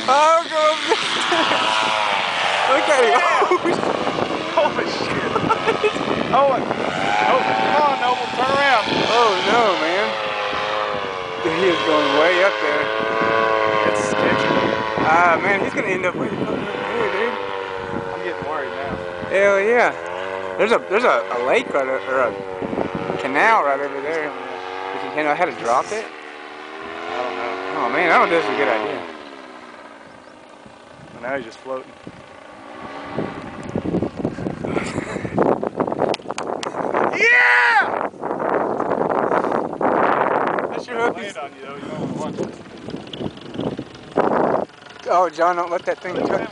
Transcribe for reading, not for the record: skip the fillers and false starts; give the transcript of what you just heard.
Oh, go look at him. Holy shit. Oh, come on, Noble, turn around. Oh no, man. He is going way up there. It's sketchy. Ah, man, he's gonna end up way fucking up there, dude. I'm getting worried now. Hell yeah. There's a lake right there, or a canal right over there. If you know how to drop it. I don't know. Oh man, I don't think this is a good idea. Well, now he's just floating. Yeah! That's your hook. Land on you though, you don't want to watch it. Oh, John, don't let that thing touch.